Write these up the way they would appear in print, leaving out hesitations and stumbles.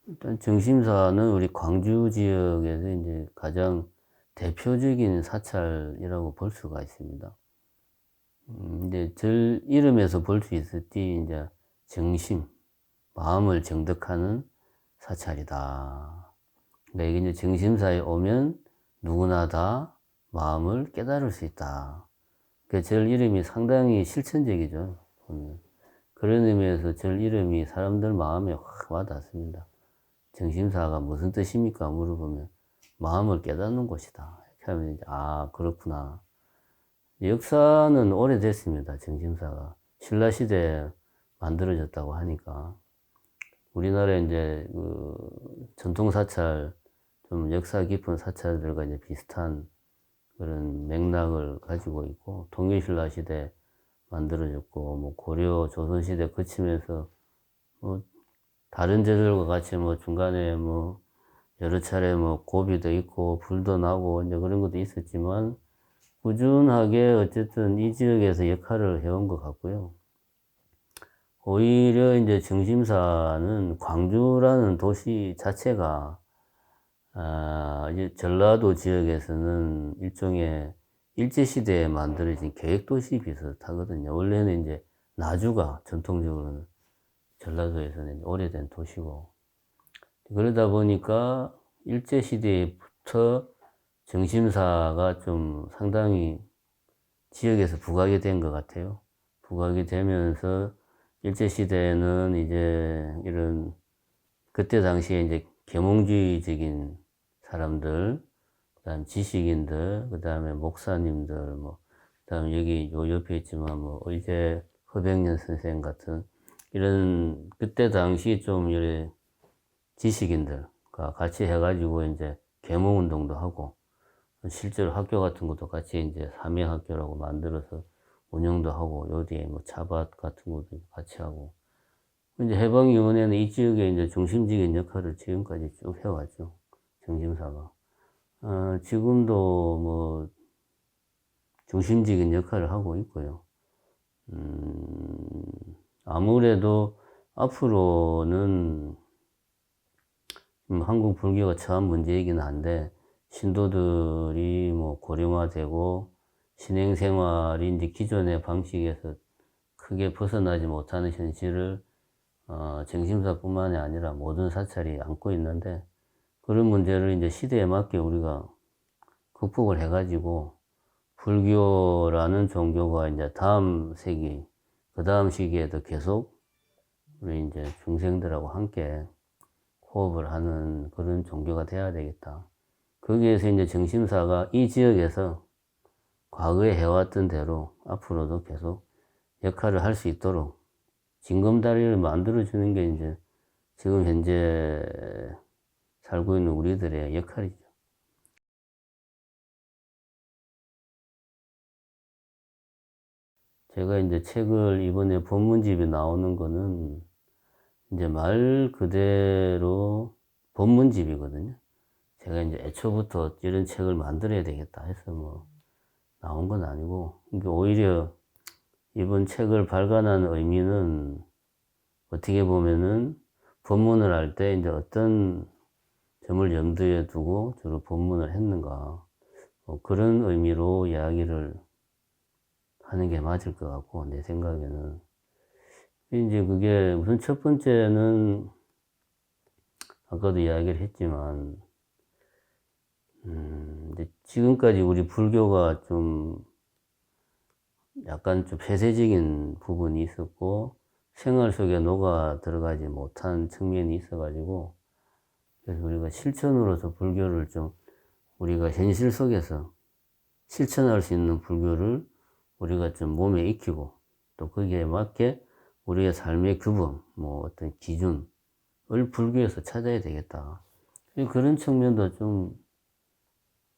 일단 정심사는 우리 광주 지역에서 이제 가장 대표적인 사찰이라고 볼 수가 있습니다. 이제 절 이름에서 볼 수 있었지, 이제 정심, 마음을 정득하는 사찰이다. 그러니까 이게 이제 정심사에 오면 누구나 다 마음을 깨달을 수 있다. 그 절 이름이 상당히 실천적이죠. 그런 의미에서 절 이름이 사람들 마음에 확 와닿습니다. 정심사가 무슨 뜻입니까? 물어보면 마음을 깨닫는 곳이다. 이렇게 하면 이제 그렇구나. 역사는 오래됐습니다. 정심사가 신라시대에 만들어졌다고 하니까 우리나라에 이제 그 전통 사찰, 좀 역사 깊은 사찰들과 이제 비슷한 그런 맥락을 가지고 있고, 통일신라 시대 만들어졌고, 뭐 고려 조선 시대 거치면서 뭐 다른 제들과 같이 뭐 중간에 뭐 여러 차례 뭐 고비도 있고 불도 나고 이제 그런 것도 있었지만 꾸준하게 어쨌든 이 지역에서 역할을 해온 것 같고요. 오히려 이제 정심사는 광주라는 도시 자체가 이제 전라도 지역에서는 일종의 일제시대에 만들어진 계획도시 비슷하거든요. 원래는 이제 나주가 전통적으로는 전라도에서는 오래된 도시고, 그러다 보니까 일제시대부터 정심사가 좀 상당히 지역에서 부각이 된 것 같아요. 부각이 되면서 일제시대에는 이제 이런 그때 당시에 이제 계몽주의적인 사람들, 그다음 지식인들, 그다음에 목사님들, 뭐 그다음 여기 요 옆에 있지만 뭐 의제 허백년 선생 같은 이런 그때 당시 좀 이래 지식인들과 같이 해가지고 이제 계몽운동도 하고 실제로 학교 같은 것도 같이 이제 사명학교라고 만들어서 운영도 하고 요 뒤에 뭐 차밭 같은 것도 같이 하고 이제 해방 이후에는 이 지역에 이제 중심적인 역할을 지금까지 쭉 해왔죠. 정심사가. 지금도 뭐 중심적인 역할을 하고 있고요. 아무래도 앞으로는 한국 불교가 처한 문제이긴 한데 신도들이 뭐 고령화되고 신행생활이 이제 기존의 방식에서 크게 벗어나지 못하는 현실을 정심사뿐만이 아니라 모든 사찰이 안고 있는데 그런 문제를 이제 시대에 맞게 우리가 극복을 해가지고 불교라는 종교가 이제 다음 세기, 그 다음 시기에도 계속 우리 이제 중생들하고 함께 호흡을 하는 그런 종교가 돼야 되겠다. 거기에서 이제 정심사가 이 지역에서 과거에 해왔던 대로 앞으로도 계속 역할을 할 수 있도록 징검다리를 만들어주는 게 이제 지금 현재 살고 있는 우리들의 역할이죠. 제가 이제 책을 이번에 본문집에 나오는 거는 이제 말 그대로 본문집이거든요. 제가 이제 애초부터 이런 책을 만들어야 되겠다 해서 뭐 나온 건 아니고, 그러니까 오히려 이번 책을 발간한 의미는 어떻게 보면은 본문을 할 때 이제 어떤 점을 염두에 두고 주로 본문을 했는가, 그런 의미로 이야기를 하는 게 맞을 것 같고, 내 생각에는. 이제 그게 우선 첫 번째는 아까도 이야기를 했지만, 이제 지금까지 우리 불교가 좀 약간 좀 폐쇄적인 부분이 있었고, 생활 속에 녹아 들어가지 못한 측면이 있어가지고, 그래서 우리가 실천으로서 불교를 좀 우리가 현실 속에서 실천할 수 있는 불교를 우리가 좀 몸에 익히고 또 거기에 맞게 우리의 삶의 규범, 뭐 어떤 기준을 불교에서 찾아야 되겠다. 그런 측면도 좀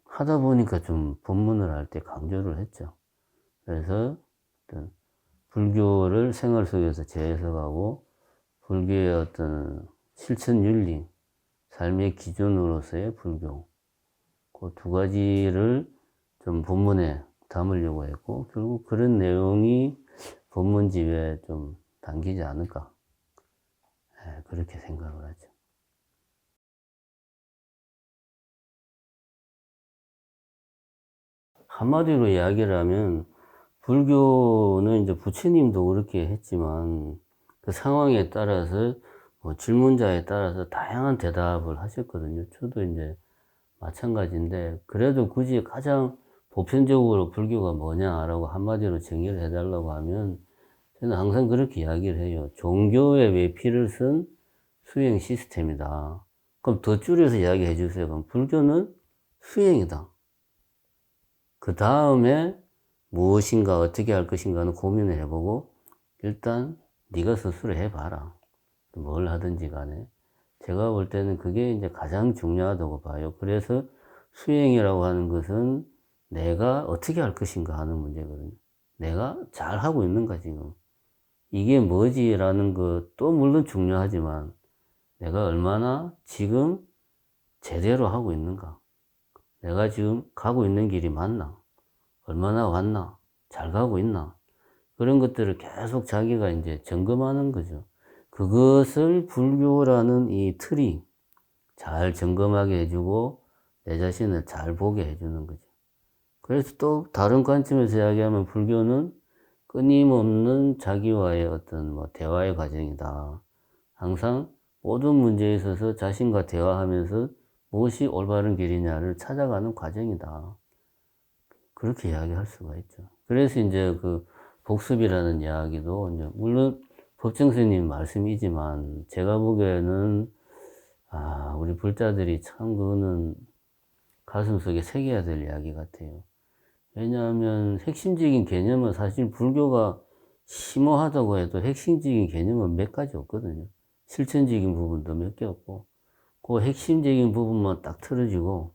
하다 보니까 좀 본문을 할 때 강조를 했죠. 그래서 어떤 불교를 생활 속에서 재해석하고 불교의 어떤 실천 윤리, 삶의 기준으로서의 불교, 그 두 가지를 좀 본문에 담으려고 했고, 결국 그런 내용이 본문집에 좀 담기지 않을까, 그렇게 생각을 하죠. 한마디로 이야기를 하면 불교는 이제 부처님도 그렇게 했지만 그 상황에 따라서 뭐 질문자에 따라서 다양한 대답을 하셨거든요. 저도 이제 마찬가지인데 그래도 굳이 가장 보편적으로 불교가 뭐냐라고 한마디로 정의를 해달라고 하면 저는 항상 그렇게 이야기를 해요. 종교의 외피를 쓴 수행 시스템이다. 그럼 더 줄여서 이야기해 주세요. 그럼 불교는 수행이다. 그 다음에 무엇인가 어떻게 할 것인가는 고민을 해보고 일단 네가 스스로 해봐라. 뭘 하든지 간에. 제가 볼 때는 그게 이제 가장 중요하다고 봐요. 그래서 수행이라고 하는 것은 내가 어떻게 할 것인가 하는 문제거든요. 내가 잘 하고 있는가 지금. 이게 뭐지라는 것도 물론 중요하지만 내가 얼마나 지금 제대로 하고 있는가. 내가 지금 가고 있는 길이 맞나? 얼마나 왔나? 잘 가고 있나? 그런 것들을 계속 자기가 이제 점검하는 거죠. 그것을 불교라는 이 틀이 잘 점검하게 해주고 내 자신을 잘 보게 해주는 거죠. 그래서 또 다른 관점에서 이야기하면 불교는 끊임없는 자기와의 어떤 뭐 대화의 과정이다. 항상 모든 문제에 있어서 자신과 대화하면서 무엇이 올바른 길이냐를 찾아가는 과정이다. 그렇게 이야기할 수가 있죠. 그래서 이제 그 복습이라는 이야기도 이제 물론 법정스님 말씀이지만 제가 보기에는 우리 불자들이 참 그거는 가슴속에 새겨야 될 이야기 같아요. 왜냐하면 핵심적인 개념은 사실 불교가 심오하다고 해도 핵심적인 개념은 몇 가지 없거든요. 실천적인 부분도 몇 개 없고 그 핵심적인 부분만 딱 틀어지고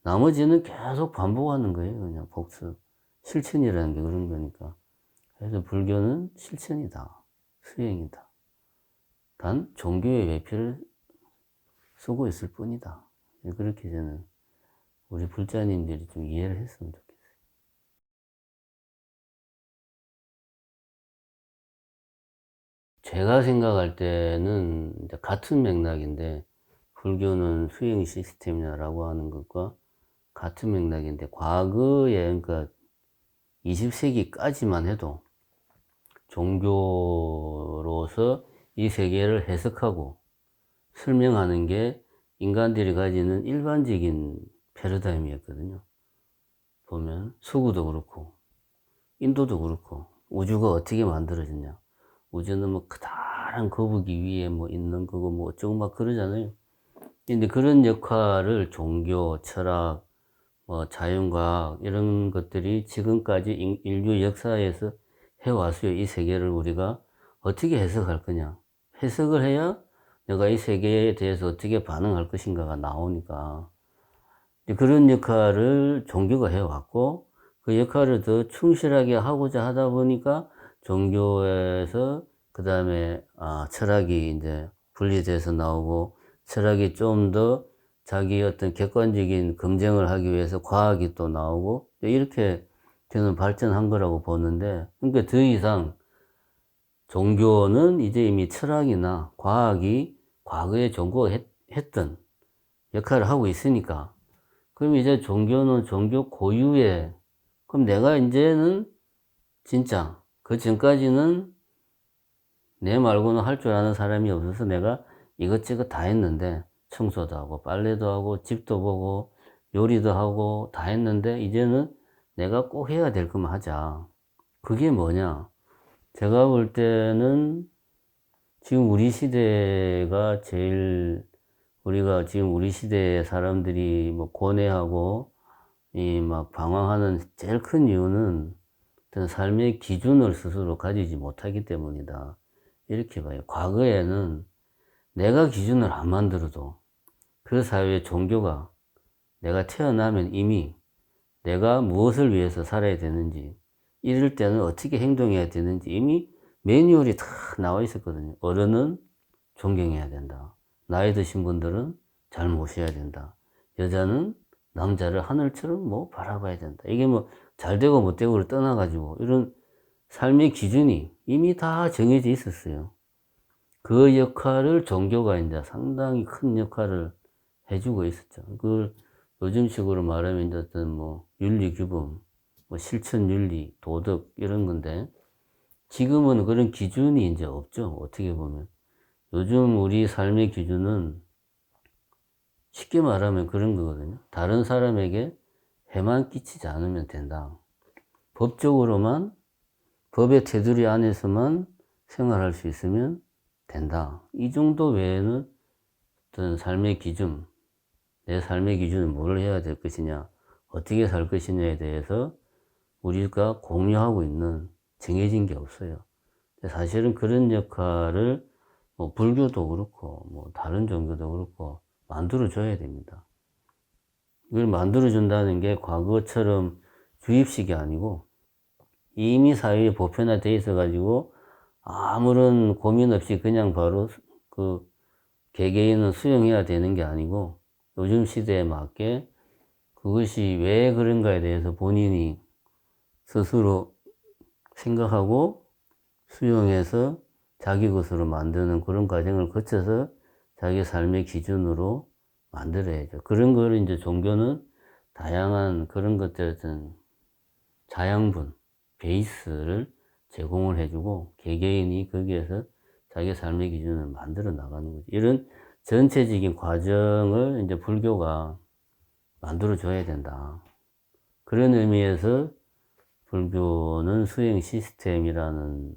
나머지는 계속 반복하는 거예요. 그냥 복습. 실천이라는 게 그런 거니까. 그래서 불교는 실천이다. 수행이다. 단 종교의 외피를 쓰고 있을 뿐이다. 그렇게 저는 우리 불자님들이 좀 이해를 했으면 좋겠어요. 제가 생각할 때는 이제 같은 맥락인데 불교는 수행 시스템이라고 하는 것과 같은 맥락인데 과거에 그러니까 20세기까지만 해도 종교로서 이 세계를 해석하고 설명하는 게 인간들이 가지는 일반적인 패러다임이었거든요. 보면 서구도 그렇고 인도도 그렇고 우주가 어떻게 만들어졌냐. 우주는 뭐 커다란 거북이 위에 뭐 있는 거고 뭐 어쩌고 막 그러잖아요. 근데 그런 역할을 종교, 철학, 뭐 자연과학 이런 것들이 지금까지 인류 역사에서 해왔어요. 이 세계를 우리가 어떻게 해석할 거냐. 해석을 해야 내가 이 세계에 대해서 어떻게 반응할 것인가가 나오니까 그런 역할을 종교가 해왔고 그 역할을 더 충실하게 하고자 하다 보니까 종교에서 그 다음에 철학이 이제 분리돼서 나오고 철학이 좀 더 자기 어떤 객관적인 검증을 하기 위해서 과학이 또 나오고 이렇게 저는 발전한 거라고 보는데 그러니까 더 이상 종교는 이제 이미 철학이나 과학이 과거에 종교가 했던 역할을 하고 있으니까 그럼 이제 종교는 종교 고유의 그럼 내가 이제는 진짜 그 전까지는 내 말고는 할 줄 아는 사람이 없어서 내가 이것저것 다 했는데 청소도 하고 빨래도 하고 집도 보고 요리도 하고 다 했는데 이제는 내가 꼭 해야 될 것만 하자. 그게 뭐냐? 제가 볼 때는 지금 우리 시대가 제일 우리가 지금 우리 시대의 사람들이 뭐 고뇌하고 이 막 방황하는 제일 큰 이유는 어떤 삶의 기준을 스스로 가지지 못하기 때문이다. 이렇게 봐요. 과거에는 내가 기준을 안 만들어도 그 사회의 종교가 내가 태어나면 이미 내가 무엇을 위해서 살아야 되는지 이럴 때는 어떻게 행동해야 되는지 이미 매뉴얼이 다 나와 있었거든요. 어른은 존경해야 된다. 나이 드신 분들은 잘 모셔야 된다. 여자는 남자를 하늘처럼 뭐 바라봐야 된다. 이게 뭐 잘되고 못되고를 떠나가지고 이런 삶의 기준이 이미 다 정해져 있었어요. 그 역할을 종교가 이제 상당히 큰 역할을 해주고 있었죠. 그걸 요즘식으로 말하면 이제 어떤 뭐 윤리 규범, 뭐 실천 윤리, 도덕 이런 건데 지금은 그런 기준이 이제 없죠. 어떻게 보면 요즘 우리 삶의 기준은 쉽게 말하면 그런 거거든요. 다른 사람에게 해만 끼치지 않으면 된다. 법적으로만 법의 테두리 안에서만 생활할 수 있으면 된다. 이 정도 외에는 어떤 삶의 기준, 내 삶의 기준은 뭘 해야 될 것이냐, 어떻게 살 것이냐에 대해서 우리가 공유하고 있는 정해진 게 없어요. 사실은 그런 역할을 뭐 불교도 그렇고 뭐 다른 종교도 그렇고 만들어줘야 됩니다. 이걸 만들어준다는 게 과거처럼 주입식이 아니고 이미 사회에 보편화되어 있어가지고 아무런 고민 없이 그냥 바로 그 개개인은 수용해야 되는 게 아니고 요즘 시대에 맞게 그것이 왜 그런가에 대해서 본인이 스스로 생각하고 수용해서 자기 것으로 만드는 그런 과정을 거쳐서 자기 삶의 기준으로 만들어야죠. 그런 거를 이제 종교는 다양한 그런 것들의 자양분, 베이스를 제공을 해주고 개개인이 거기에서 자기 삶의 기준을 만들어 나가는 거죠. 이런 전체적인 과정을 이제 불교가 만들어 줘야 된다. 그런 의미에서 불교는 수행 시스템이라는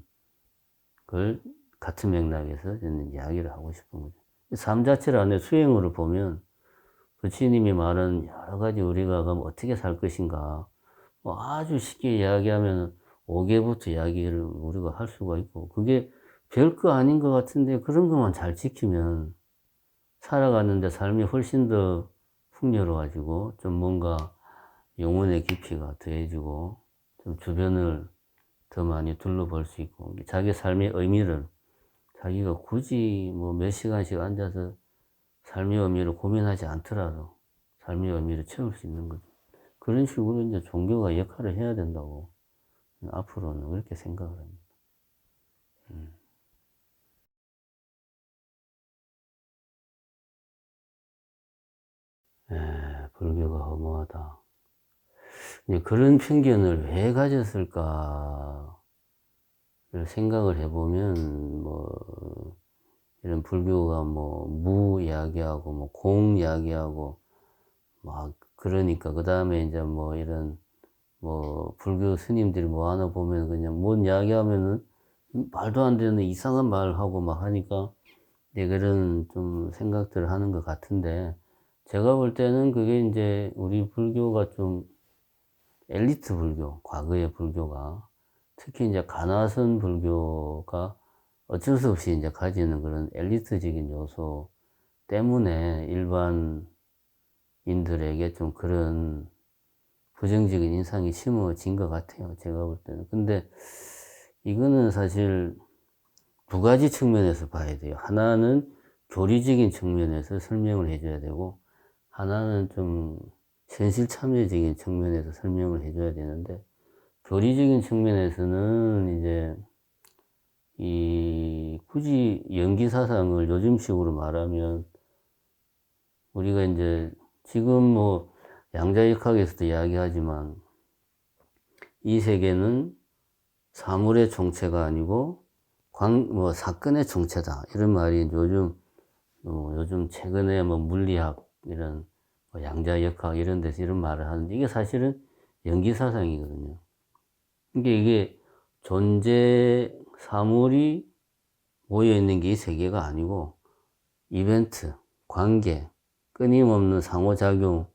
걸 같은 맥락에서 저는 이야기를 하고 싶은 거죠. 삶 자체를 안에 수행으로 보면 부처님이 말한 여러 가지 우리가 그럼 어떻게 살 것인가 뭐 아주 쉽게 이야기하면 5개부터 이야기를 우리가 할 수가 있고 그게 별거 아닌 것 같은데 그런 것만 잘 지키면 살아가는데 삶이 훨씬 더 풍요로워지고 좀 뭔가 영혼의 깊이가 더해지고 좀 주변을 더 많이 둘러볼 수 있고 자기 삶의 의미를 자기가 굳이 뭐 몇 시간씩 앉아서 삶의 의미를 고민하지 않더라도 삶의 의미를 채울 수 있는 거죠. 그런 식으로 이제 종교가 역할을 해야 된다고 앞으로는 그렇게 생각을 합니다. 불교가 허무하다. 그런 편견을 왜 가졌을까를 생각을 해보면 뭐 이런 불교가 뭐 무 이야기하고 뭐 공 이야기하고 막 그러니까 그 다음에 이제 뭐 이런 뭐 불교 스님들이 뭐 하나 보면 그냥 뭔 이야기하면은 말도 안 되는 이상한 말 하고 막 하니까 그런 좀 생각들을 하는 것 같은데 제가 볼 때는 그게 이제 우리 불교가 좀 엘리트 불교, 과거의 불교가 특히 이제 가나선 불교가 어쩔 수 없이 이제 가지는 그런 엘리트적인 요소 때문에 일반인들에게 좀 그런 부정적인 인상이 심어진 것 같아요. 제가 볼 때는. 근데 이거는 사실 두 가지 측면에서 봐야 돼요. 하나는 교리적인 측면에서 설명을 해줘야 되고, 하나는 좀 현실 참여적인 측면에서 설명을 해줘야 되는데, 교리적인 측면에서는 이제 이 굳이 연기 사상을 요즘식으로 말하면 우리가 이제 지금 뭐 양자역학에서도 이야기하지만 이 세계는 사물의 정체가 아니고 뭐 사건의 정체다 이런 말이 요즘 최근에 뭐 물리학 이런 뭐 양자역학 이런 데서 이런 말을 하는데 이게 사실은 연기 사상이거든요. 이게 존재 사물이 모여 있는 게 이 세계가 아니고 이벤트, 관계, 끊임없는 상호작용의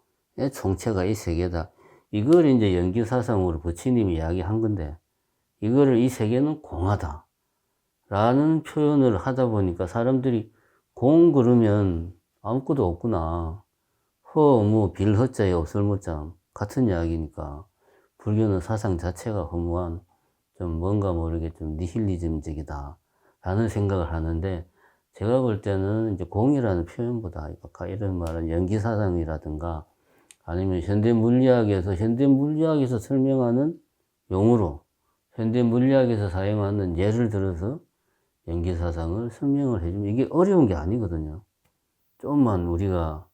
총체가 이 세계다. 이걸 이제 연기 사상으로 부처님이 이야기한 건데 이거를 이 세계는 공하다 라는 표현을 하다 보니까 사람들이 공 그러면 아무것도 없구나. 허, 무, 빌, 허자에 없을 무자 같은 이야기니까 불교는 사상 자체가 허무한 좀 뭔가 모르게 좀 니힐리즘적이다 라는 생각을 하는데 제가 볼 때는 이제 공이라는 표현보다 아까 이런 말은 연기사상이라든가 아니면 현대 물리학에서 설명하는 용어로 현대 물리학에서 사용하는 예를 들어서 연기사상을 설명을 해주면 이게 어려운 게 아니거든요. 좀만 우리가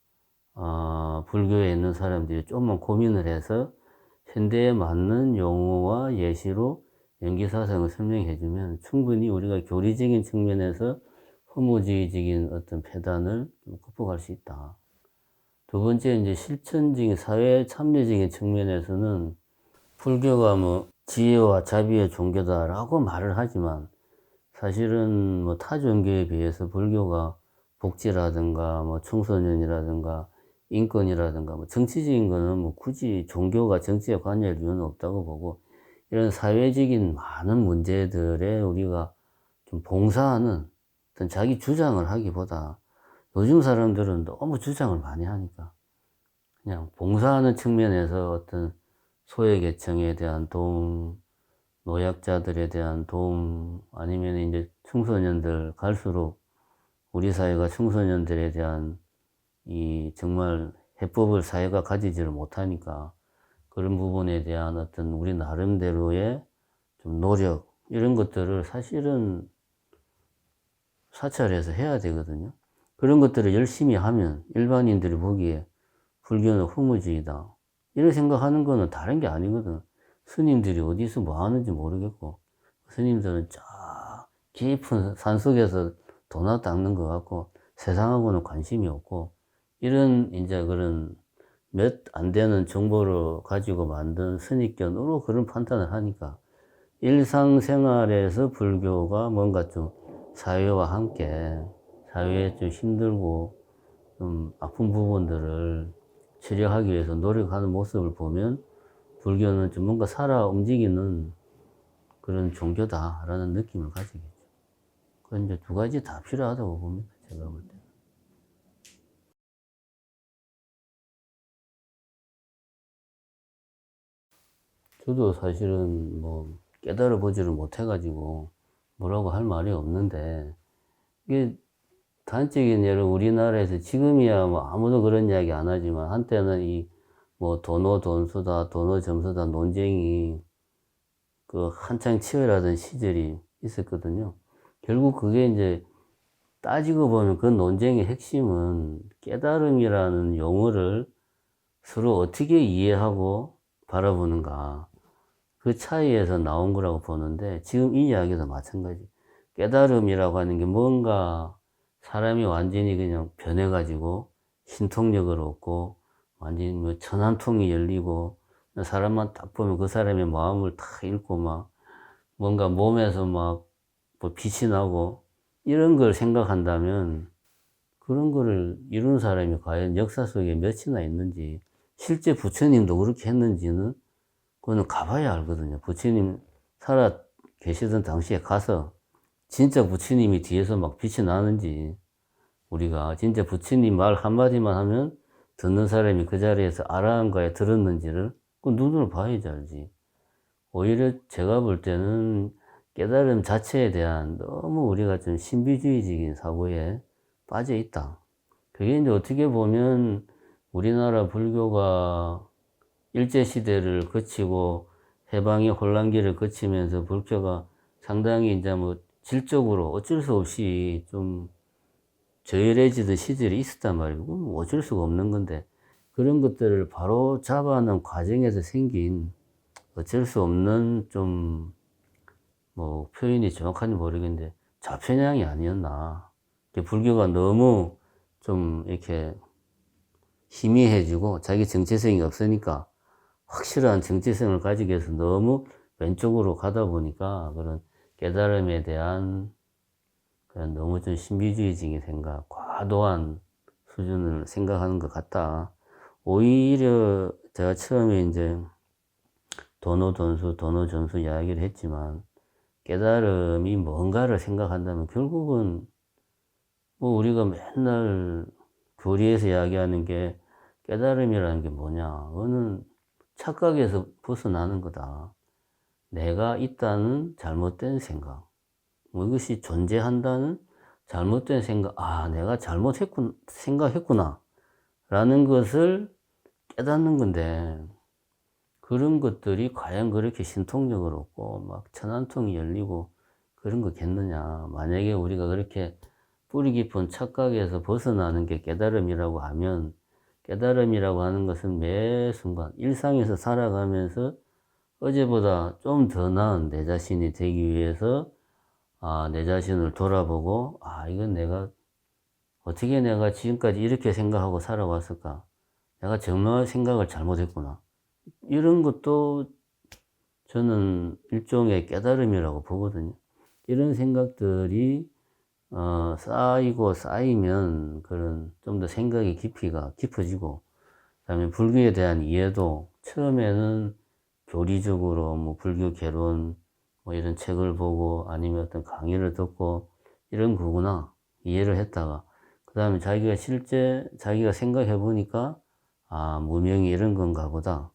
불교에 있는 사람들이 좀만 고민을 해서 현대에 맞는 용어와 예시로 연기사상을 설명해 주면 충분히 우리가 교리적인 측면에서 허무주의적인 어떤 폐단을 좀 극복할 수 있다. 두 번째, 이제 실천적인 사회 참여적인 측면에서는 불교가 뭐 지혜와 자비의 종교다라고 말을 하지만 사실은 뭐 타 종교에 비해서 불교가 복지라든가 뭐 청소년이라든가 인권이라든가 뭐 정치적인 거는 뭐 굳이 종교가 정치에 관여할 이유는 없다고 보고, 이런 사회적인 많은 문제들에 우리가 좀 봉사하는 어떤 자기 주장을 하기보다, 요즘 사람들은 너무 주장을 많이 하니까 그냥 봉사하는 측면에서 어떤 소외계층에 대한 도움, 노약자들에 대한 도움, 아니면 이제 청소년들 갈수록 우리 사회가 청소년들에 대한 이 정말 해법을 사회가 가지지를 못하니까 그런 부분에 대한 어떤 우리 나름대로의 좀 노력, 이런 것들을 사실은 사찰해서 해야 되거든요. 그런 것들을 열심히 하면 일반인들이 보기에 불교는 허무주의다 이런 생각하는 거는 다른 게 아니거든. 스님들이 어디서 뭐 하는지 모르겠고, 스님들은 저 깊은 산속에서 도나 닦는 것 같고 세상하고는 관심이 없고, 이런 이제 그런 몇 안 되는 정보를 가지고 만든 선입견으로 그런 판단을 하니까 일상생활에서 불교가 뭔가 좀 사회와 함께 사회에 좀 힘들고 좀 아픈 부분들을 치료하기 위해서 노력하는 모습을 보면 불교는 좀 뭔가 살아 움직이는 그런 종교다라는 느낌을 가지겠죠. 그건 이제 두 가지 다 필요하다고 봅니다. 제가 볼 때. 저도 사실은 뭐 깨달아 보지를 못해가지고 뭐라고 할 말이 없는데, 이게 단적인 예로 우리나라에서 지금이야 뭐 아무도 그런 이야기 안 하지만 한때는 이 뭐 도노 돈수다, 도노 점수다 논쟁이 그 한창 치열하던 시절이 있었거든요. 결국 그게 이제 따지고 보면 그 논쟁의 핵심은 깨달음이라는 용어를 서로 어떻게 이해하고 바라보는가, 그 차이에서 나온 거라고 보는데, 지금 이 이야기도 마찬가지. 깨달음이라고 하는 게 뭔가 사람이 완전히 그냥 변해가지고 신통력을 얻고 완전히 뭐 천한통이 열리고 사람만 딱 보면 그 사람의 마음을 다 읽고 막 뭔가 몸에서 막 뭐 빛이 나고 이런 걸 생각한다면, 그런 거를 이룬 사람이 과연 역사 속에 몇이나 있는지, 실제 부처님도 그렇게 했는지는 그거는 가봐야 알거든요. 부처님 살아 계시던 당시에 가서 진짜 부처님이 뒤에서 막 빛이 나는지, 우리가 진짜 부처님 말 한마디만 하면 듣는 사람이 그 자리에서 아라한가에 들었는지를 그 눈으로 봐야지 알지. 오히려 제가 볼 때는 깨달음 자체에 대한 너무 우리가 좀 신비주의적인 사고에 빠져 있다. 그게 이제 어떻게 보면 우리나라 불교가 일제시대를 거치고 해방의 혼란기를 거치면서 불교가 상당히 이제 뭐 질적으로 어쩔 수 없이 좀 저열해지던 시절이 있었단 말이고, 뭐 어쩔 수가 없는 건데, 그런 것들을 바로 잡아가는 과정에서 생긴 어쩔 수 없는 좀 뭐 표현이 정확한지 모르겠는데 좌편향이 아니었나. 불교가 너무 좀 이렇게 희미해지고 자기 정체성이 없으니까 확실한 정체성을 가지기 위해서 너무 왼쪽으로 가다 보니까 그런 깨달음에 대한 그런 너무 좀 신비주의적인 생각, 과도한 수준을 생각하는 것 같다. 오히려 제가 처음에 이제 도노 돈수, 도노 전수 이야기를 했지만, 깨달음이 뭔가를 생각한다면 결국은 뭐 우리가 맨날 교리에서 이야기하는 게 깨달음이라는 게 뭐냐, 그거는 착각에서 벗어나는 거다. 내가 있다는 잘못된 생각, 뭐 이것이 존재한다는 잘못된 생각, 내가 생각했구나 라는 것을 깨닫는 건데, 그런 것들이 과연 그렇게 신통력을 얻고 막 천안통이 열리고 그런 거겠느냐. 만약에 우리가 그렇게 뿌리 깊은 착각에서 벗어나는 게 깨달음이라고 하면 깨달음이라고 하는 것은 매 순간 일상에서 살아가면서 어제보다 좀 더 나은 내 자신이 되기 위해서 내 자신을 돌아보고 이건 어떻게 내가 지금까지 이렇게 생각하고 살아왔을까? 내가 정말 생각을 잘못했구나. 이런 것도 저는 일종의 깨달음이라고 보거든요. 이런 생각들이 쌓이고 쌓이면 그런 좀 더 생각의 깊이가 깊어지고, 그다음에 불교에 대한 이해도 처음에는 교리적으로 뭐 불교 개론 뭐 이런 책을 보고 아니면 어떤 강의를 듣고 이런 거구나 이해를 했다가, 그 다음에 자기가 생각해 보니까 무명이 이런 건가 보다.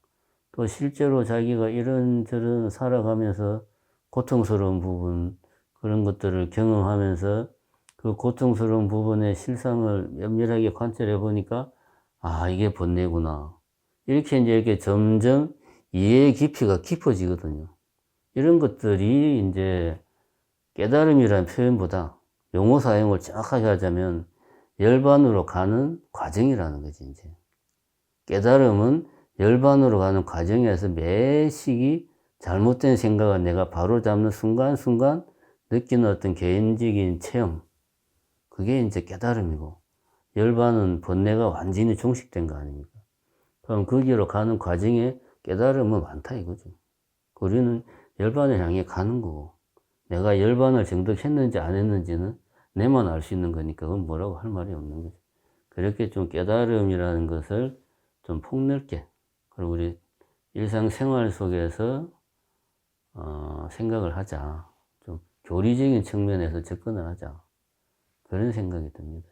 또 실제로 자기가 이런저런 살아가면서 고통스러운 부분, 그런 것들을 경험하면서 그 고통스러운 부분의 실상을 면밀하게 관찰해 보니까 이게 번뇌구나. 이렇게 점점 이해의 깊이가 깊어지거든요. 이런 것들이 이제 깨달음이라는 표현보다 용어 사용을 정확하게 하자면 열반으로 가는 과정이라는 거지, 이제. 깨달음은 열반으로 가는 과정에서 매 시기 잘못된 생각을 내가 바로잡는 순간순간 느끼는 어떤 개인적인 체험, 그게 이제 깨달음이고, 열반은 번뇌가 완전히 종식된 거 아닙니까? 그럼 거기로 가는 과정에 깨달음은 많다 이거죠. 우리는 열반을 향해 가는 거고, 내가 열반을 정득했는지 안 했는지는 내만 알 수 있는 거니까 그건 뭐라고 할 말이 없는 거죠. 그렇게 좀 깨달음이라는 것을 좀 폭넓게, 그리고 우리 일상생활 속에서 생각을 하자. 좀 교리적인 측면에서 접근을 하자. 그런 생각이 듭니다.